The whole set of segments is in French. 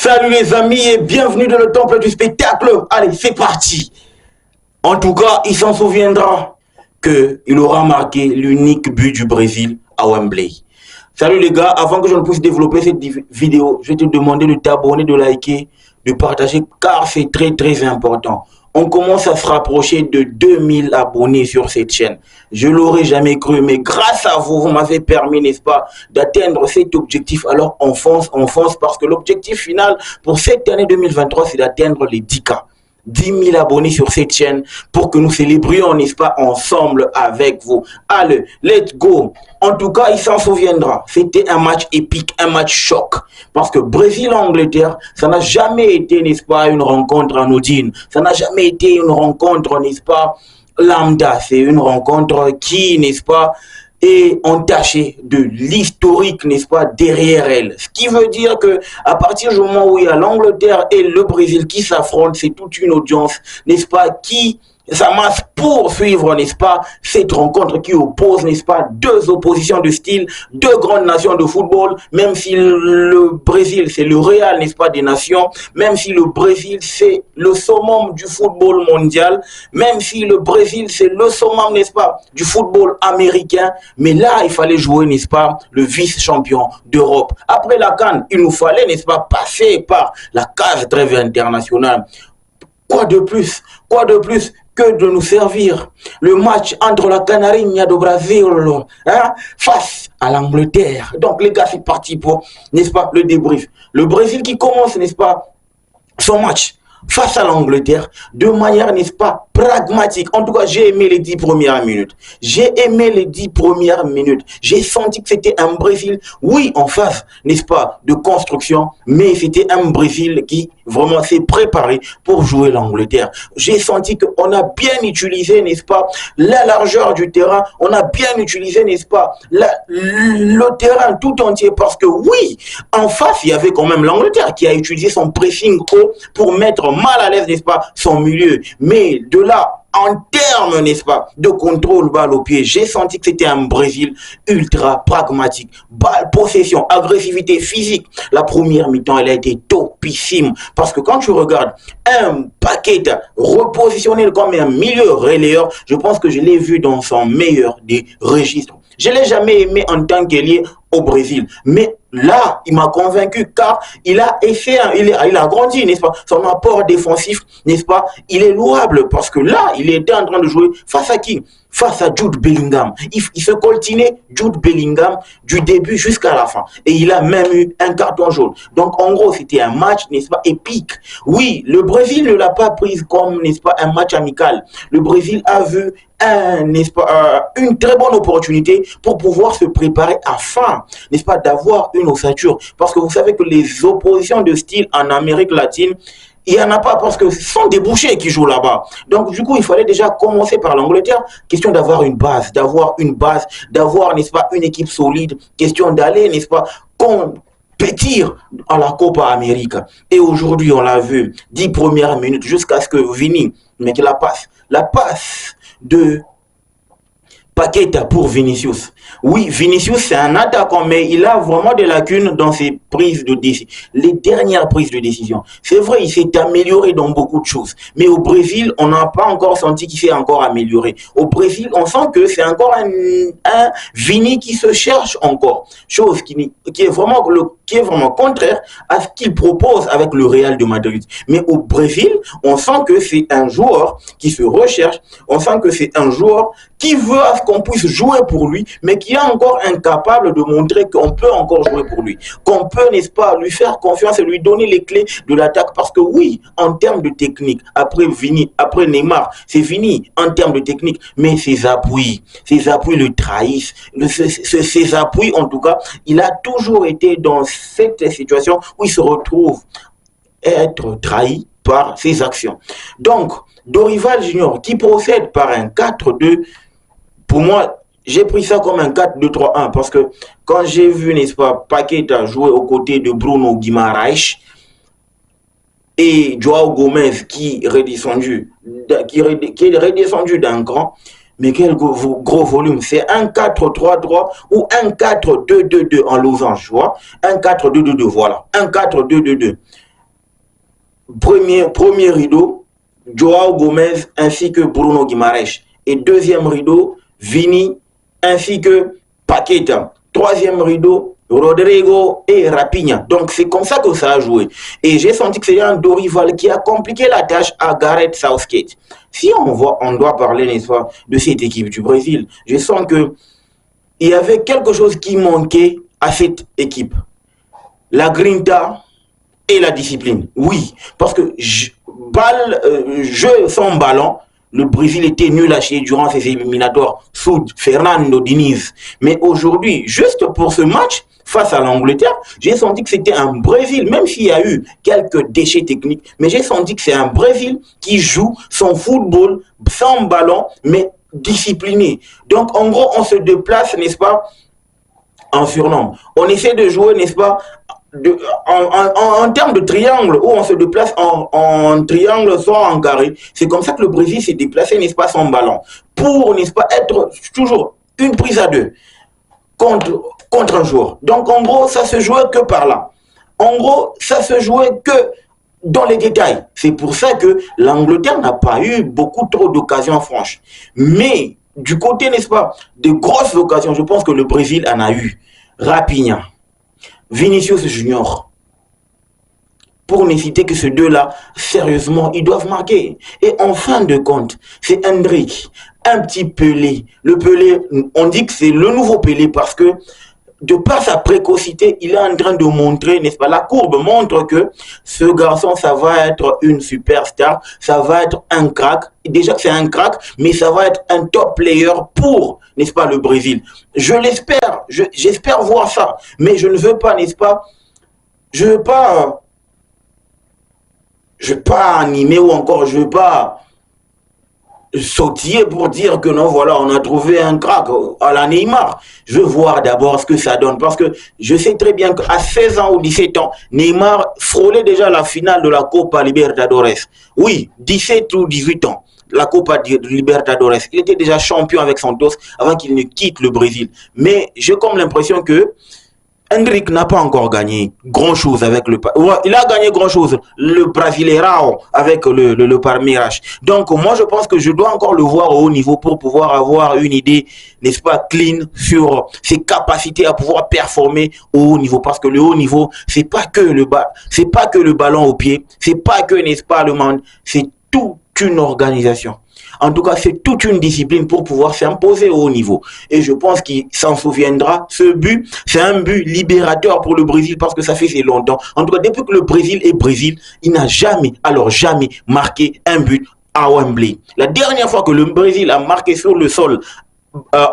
Salut les amis et bienvenue dans le temple du spectacle. Allez, c'est parti. En tout cas, il s'en souviendra qu'il aura marqué l'unique but du Brésil à Wembley. Salut les gars, avant que je ne puisse développer cette vidéo, je vais te demander de t'abonner, de liker, de partager car c'est très important. On commence à se rapprocher de 2000 abonnés sur cette chaîne. Je l'aurais jamais cru, mais grâce à vous, vous m'avez permis, n'est-ce pas, d'atteindre cet objectif. Alors on fonce, parce que l'objectif final pour cette année 2023, c'est d'atteindre les 10K. 10 000 abonnés sur cette chaîne pour que nous célébrions, n'est-ce pas, ensemble avec vous. Allez, let's go. En tout cas, il s'en souviendra. C'était un match épique, un match choc. Parce que Brésil-Angleterre, ça n'a jamais été, n'est-ce pas, une rencontre anodine. Ça n'a jamais été une rencontre, n'est-ce pas, lambda. C'est une rencontre qui, n'est-ce pas, est entachée de l'historique, n'est-ce pas, derrière elle. Ce qui veut dire que à partir du moment où il y a l'Angleterre et le Brésil qui s'affrontent, c'est toute une audience, n'est-ce pas, qui s'amasse pour suivre, n'est-ce pas, cette rencontre qui oppose, n'est-ce pas, deux oppositions de style, deux grandes nations de football, même si le Brésil, c'est le Real, n'est-ce pas, des nations, même si le Brésil, c'est le summum du football mondial, même si le Brésil, c'est le summum, n'est-ce pas, du football américain, mais là, il fallait jouer, n'est-ce pas, le vice-champion d'Europe. Après la CAN, il nous fallait, n'est-ce pas, passer par la case trêve internationale. Quoi de plus que de nous servir le match entre la Canarinha do Brasil face à l'Angleterre. Donc les gars, c'est parti pour, n'est-ce pas, le débrief. Le Brésil qui commence, n'est-ce pas, son match face à l'Angleterre de manière, n'est-ce pas, pragmatique. En tout cas, j'ai aimé les 10 premières minutes. J'ai senti que c'était un Brésil, oui, en phase, n'est-ce pas, de construction, mais c'était un Brésil qui vraiment s'est préparé pour jouer l'Angleterre. J'ai senti qu'on a bien utilisé, n'est-ce pas, la largeur du terrain, on a bien utilisé, n'est-ce pas, le terrain tout entier, parce que oui, en face, il y avait quand même l'Angleterre qui a utilisé son pressing haut pour mettre mal à l'aise, n'est-ce pas, son milieu. Mais de là, en termes, n'est-ce pas, de contrôle balle au pied, j'ai senti que c'était un Brésil ultra pragmatique. Balle, possession, agressivité physique. La première mi-temps, elle a été topissime. Parce que quand tu regardes un Paqueta repositionné comme un milieu relayeur, je pense que je l'ai vu dans son meilleur des registres. Je ne l'ai jamais aimé en tant qu'ailier au Brésil. Mais là, il m'a convaincu car il a essayé, il a grandi, n'est-ce pas? Son apport défensif, n'est-ce pas? Il est louable parce que là, il était en train de jouer face à qui? Face à Jude Bellingham. Il se coltinait Jude Bellingham du début jusqu'à la fin. Et il a même eu un carton jaune. Donc, en gros, c'était un match, n'est-ce pas, épique. Oui, le Brésil ne l'a pas prise comme, n'est-ce pas, un match amical. Le Brésil a vu n'est-ce pas, une très bonne opportunité pour pouvoir se préparer afin, n'est-ce pas, d'avoir une ossature. Parce que vous savez que les oppositions de style en Amérique latine, il n'y en a pas parce que ce sont des bouchers qui jouent là-bas. Donc, du coup, il fallait déjà commencer par l'Angleterre. Question d'avoir une base, d'avoir, n'est-ce pas, une équipe solide. Question d'aller, n'est-ce pas, compétir à la Copa América. Et aujourd'hui, on l'a vu, 10 premières minutes jusqu'à ce que Vini mette la passe de Paqueta pour Vinicius. Oui, Vinicius, c'est un attaquant, mais il a vraiment des lacunes dans ses prises de décision. Les dernières prises de décision. C'est vrai, il s'est amélioré dans beaucoup de choses. Mais au Brésil, on n'a pas encore senti qu'il s'est encore amélioré. Au Brésil, on sent que c'est encore un Vini qui se cherche encore. Chose qui est vraiment contraire à ce qu'il propose avec le Real de Madrid. Mais au Brésil, on sent que c'est un joueur qui se recherche. On sent que c'est un joueur qui veut à ce qu'on puisse jouer pour lui, mais qui est encore incapable de montrer qu'on peut encore jouer pour lui. Qu'on peut, n'est-ce pas, lui faire confiance et lui donner les clés de l'attaque. Parce que oui, en termes de technique, après Neymar, c'est fini en termes de technique. Mais ses appuis le trahissent. Ses appuis, en tout cas, il a toujours été dans cette situation où il se retrouve être trahi par ses actions. Donc, Dorival Junior, qui procède par un 4-2, pour moi, j'ai pris ça comme un 4-2-3-1 parce que quand j'ai vu, n'est-ce pas, Paqueta jouer aux côtés de Bruno Guimaraes et Joao Gomez qui est redescendu d'un cran, mais quel gros volume. C'est un 4-3-3 ou un 4-2-2-2 en losange, tu vois. Un 4-2-2-2, voilà. Un 4-2-2-2. Premier rideau, Joao Gomez ainsi que Bruno Guimaraes. Et deuxième rideau, Vini ainsi que Paqueta. Troisième rideau, Rodrigo et Rapinha. Donc c'est comme ça que ça a joué. Et j'ai senti que c'est un Dorival qui a compliqué la tâche à Gareth Southgate. Si on doit parler, n'est-ce pas, de cette équipe du Brésil, je sens que il y avait quelque chose qui manquait à cette équipe. La grinta et la discipline. Oui, parce que jeu sans ballon, le Brésil était nul à chier durant ces éliminatoires sous Fernando Diniz. Mais aujourd'hui, juste pour ce match, face à l'Angleterre, j'ai senti que c'était un Brésil, même s'il y a eu quelques déchets techniques, mais j'ai senti que c'est un Brésil qui joue son football sans ballon, mais discipliné. Donc, en gros, on se déplace, n'est-ce pas, en surnombre. On essaie de jouer, n'est-ce pas, en termes de triangle, où on se déplace en triangle, soit en carré. C'est comme ça que le Brésil s'est déplacé, n'est-ce pas, sans ballon. Pour, n'est-ce pas, être toujours une prise à deux contre un joueur. Donc, en gros, ça se jouait que par là. En gros, ça se jouait que dans les détails. C'est pour ça que l'Angleterre n'a pas eu beaucoup trop d'occasions franches. Mais, du côté, n'est-ce pas, de grosses occasions, je pense que le Brésil en a eu. Rapinha, Vinicius Junior. Pour ne citer que ces deux-là, sérieusement, ils doivent marquer. Et en fin de compte, c'est Hendrick, un petit Pelé. Le Pelé, on dit que c'est le nouveau Pelé parce que de par sa précocité, il est en train de montrer, n'est-ce pas, la courbe montre que ce garçon, ça va être une superstar, ça va être un crack. Déjà que c'est un crack, mais ça va être un top player pour, n'est-ce pas, le Brésil. Je l'espère, j'espère voir ça, mais je ne veux pas, n'est-ce pas, je veux pas animer ou encore je veux pas sautiller pour dire que non, voilà, on a trouvé un crack à la Neymar. Je veux voir d'abord ce que ça donne parce que je sais très bien qu'à 16 ans ou 17 ans, Neymar frôlait déjà la finale de la Copa Libertadores. Oui, 17 ou 18 ans. La Copa Libertadores. Il était déjà champion avec Santos avant qu'il ne quitte le Brésil. Mais j'ai comme l'impression que Hendrick n'a pas encore gagné grand-chose avec le... Il a gagné grand-chose, le Brasileirão avec le Palmeiras. Donc, moi, je pense que je dois encore le voir au haut niveau pour pouvoir avoir une idée, n'est-ce pas, clean sur ses capacités à pouvoir performer au haut niveau. Parce que le haut niveau, c'est pas que c'est pas que le ballon au pied, c'est pas que, n'est-ce pas, le monde, c'est toute une organisation. En tout cas, c'est toute une discipline pour pouvoir s'imposer au haut niveau. Et je pense qu'il s'en souviendra. Ce but, c'est un but libérateur pour le Brésil parce que ça fait si longtemps. En tout cas, depuis que le Brésil est Brésil, il n'a jamais, alors jamais marqué un but à Wembley. La dernière fois que le Brésil a marqué sur le sol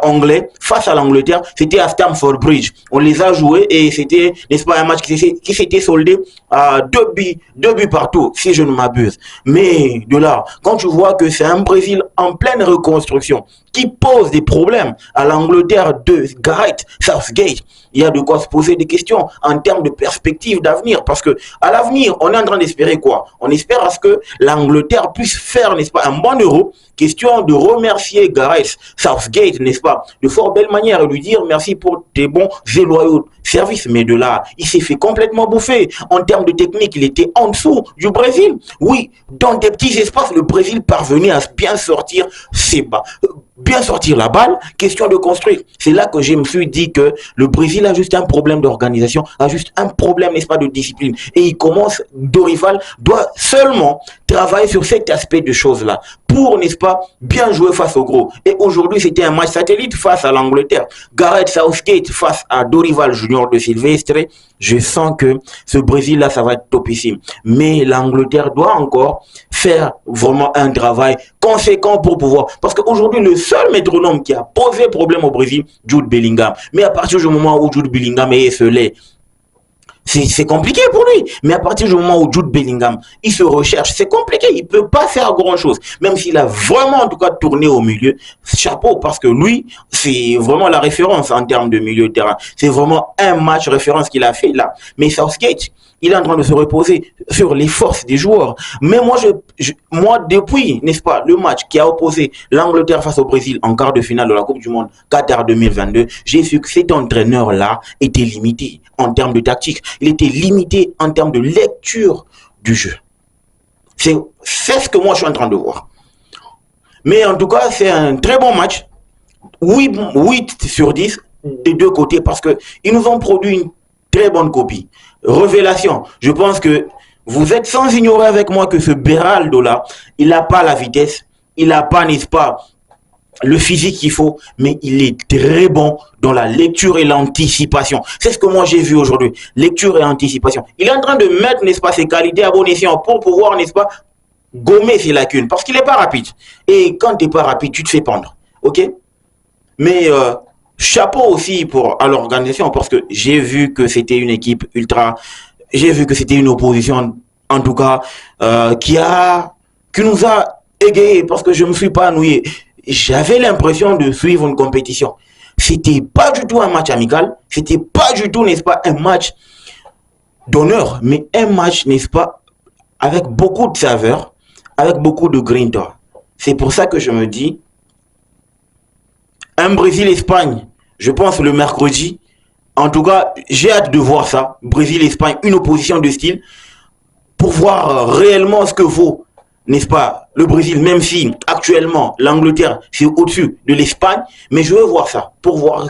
anglais face à l'Angleterre, c'était à Stamford Bridge. On les a joués et c'était, n'est-ce pas, un match qui s'était soldé à deux buts partout, si je ne m'abuse. Mais de là, quand tu vois que c'est un Brésil en pleine reconstruction qui pose des problèmes à l'Angleterre de Gareth Southgate, il y a de quoi se poser des questions en termes de perspective d'avenir. Parce que à l'avenir, on est en train d'espérer quoi? On espère à ce que l'Angleterre puisse faire, n'est-ce pas, un bon euro. Question de remercier Gareth Southgate, n'est-ce pas, de fort belle manière et lui dire merci pour tes bons et loyaux services. Mais de là, il s'est fait complètement bouffer. En termes de technique, il était en dessous du Brésil. Oui, dans des petits espaces, le Brésil parvenait à bien sortir bien sortir la balle, question de construire. C'est là que je me suis dit que le Brésil a juste un problème d'organisation, a juste un problème, n'est-ce pas, de discipline. Et Dorival doit seulement travailler sur cet aspect de choses-là pour, n'est-ce pas, bien jouer face au gros. Et aujourd'hui, c'était un match satellite face à l'Angleterre. Gareth Southgate face à Dorival Junior de Silvestre. Je sens que ce Brésil-là, ça va être topissime. Mais l'Angleterre doit encore faire vraiment un travail conséquent pour pouvoir. Parce qu'aujourd'hui, le seul métronome qui a posé problème au Brésil, Jude Bellingham. Mais à partir du moment où Jude Bellingham est esselé, c'est compliqué pour lui. Mais à partir du moment où Jude Bellingham, il se recherche, c'est compliqué. Il peut pas faire grand-chose. Même s'il a vraiment, en tout cas, tourné au milieu, chapeau, parce que lui, c'est vraiment la référence en termes de milieu de terrain. C'est vraiment un match référence qu'il a fait là. Mais Southgate, il est en train de se reposer sur les forces des joueurs. Mais moi, depuis, n'est-ce pas, le match qui a opposé l'Angleterre face au Brésil en quart de finale de la Coupe du Monde Qatar 2022, j'ai su que cet entraîneur-là était limité en termes de tactique. Il était limité en termes de lecture du jeu. C'est ce que moi je suis en train de voir. Mais en tout cas, c'est un très bon match. 8 sur 10 des deux côtés parce qu'ils nous ont produit une très bonne copie. Révélation, je pense que vous êtes sans ignorer avec moi que ce Beraldo-là, il n'a pas la vitesse, il n'a pas, n'est-ce pas, le physique qu'il faut, mais il est très bon dans la lecture et l'anticipation. C'est ce que moi j'ai vu aujourd'hui, lecture et anticipation. Il est en train de mettre, n'est-ce pas, ses qualités à bon escient pour pouvoir, n'est-ce pas, gommer ses lacunes, parce qu'il n'est pas rapide. Et quand tu n'es pas rapide, tu te fais pendre, ok? Mais chapeau aussi à l'organisation, parce que j'ai vu que c'était une équipe ultra, j'ai vu que c'était une opposition, en tout cas, qui nous a égayés, parce que je ne me suis pas ennuyé. J'avais l'impression de suivre une compétition. C'était pas du tout un match amical, c'était pas du tout, n'est-ce pas, un match d'honneur, mais un match, n'est-ce pas, avec beaucoup de saveur, avec beaucoup de grinta. C'est pour ça que je me dis, un Brésil-Espagne, je pense le mercredi. En tout cas, j'ai hâte de voir ça. Brésil-Espagne, une opposition de style, pour voir réellement ce que vaut, n'est-ce pas, le Brésil, même si actuellement l'Angleterre c'est au-dessus de l'Espagne, mais je veux voir ça pour voir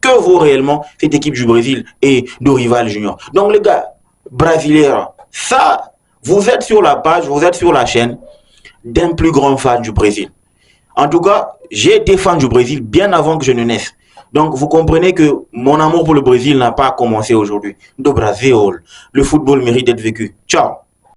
que vaut réellement cette équipe du Brésil et Dorival Junior. Donc les gars, brasileira, ça, vous êtes sur la page, vous êtes sur la chaîne d'un plus grand fan du Brésil. En tout cas, j'ai été fan du Brésil bien avant que je ne naisse. Donc, vous comprenez que mon amour pour le Brésil n'a pas commencé aujourd'hui. Do Brasil, le football mérite d'être vécu. Ciao.